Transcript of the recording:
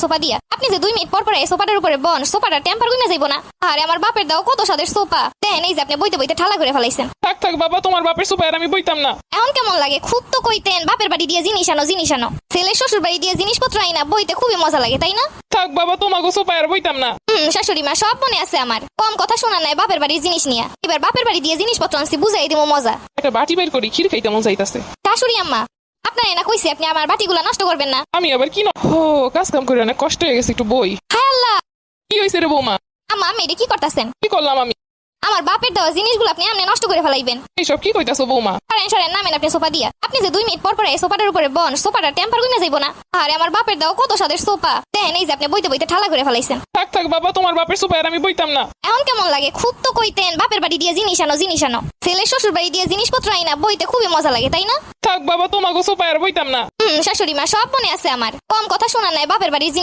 Sofa দিয়া আপনি যে 2 মিনিট পর পর এই সোফাটার উপরে বন সোফাটা টেম্পার কইনা যাইবো না। আরে আমার বাপের দাও কত স্বাদের সোফা দেখেন এই যে আপনি বইতে বইতে ঠালা করে ফেলাইছেন। থাক থাক বাবা, তোমার বাপের সোফা আর আমি বইতাম না। এখন কেমন লাগে? খুব তো কইতেন বাপের বাড়ি দিয়ে জিনিস আনো ছেলের শ্বশুর বাড়ি দিয়ে জিনিসপত্র আইনা বইতে খুবই মজা লাগে তাই না? থাক বাবা, তোমাকে সোফা আর বইতাম না। শাশুড়ি মা সব মনে আছে আমার, কম কথা শোনা নাই বাপের বাড়ির জিনিস নিয়ে। এবার বাপের বাড়ি দিয়ে জিনিসপত্র আনছি বুঝাই দিমু মজা। একটা বাটি বের করি, ক্ষীর খাইতে মন চাইতাছে। শাশুড়ি আম্মা আপনার এনা কইছি আপনি আমার বাটিগুলা নষ্ট করবেন না। আমি আবার কি কাজ কাম করে অনেক কষ্ট হয়ে গেছে, একটু বই। হায় আল্লাহ, কি হয়েছে রে বৌমা? আম্মা আমি এটা কি করতেছেন? কি করলাম আমি? আমার বাপের দেওয়া জিনিসগুলো আপনি এমনি নষ্ট করে ফেলাইবেন। এইসব কি কইতাছো বৌমা? সরেন নামেন আপনি সোফা দিয়া আপনি যে 2 মিনিট পর পর এই সোফাটার উপরে বন সোফাটা টেম্পার কইনা যাইবো না। আরে আমার বাপের দাও কত স্বাদের সোফা দেখেন এই যে আপনি বইতে বইতে ঠালা করে ফেলাইছেন। থাক থাক বাবা, তোমার বাপের সোফা আর আমি বইতাম না। এখন কেমন লাগে? খুব তো কইতেন বাপের বাড়ি দিয়ে জিনিস আনো ছেলের শ্বশুর বাড়ি দিয়ে জিনিসপত্র আইনা বইতে খুবই মজা লাগে তাই না? থাক বাবা, তোমাকে সোফা আর বইতাম না। শাশুড়ি মা সব মনে আছে আমার, কম কথা শোনা নাই বাপের বাড়ির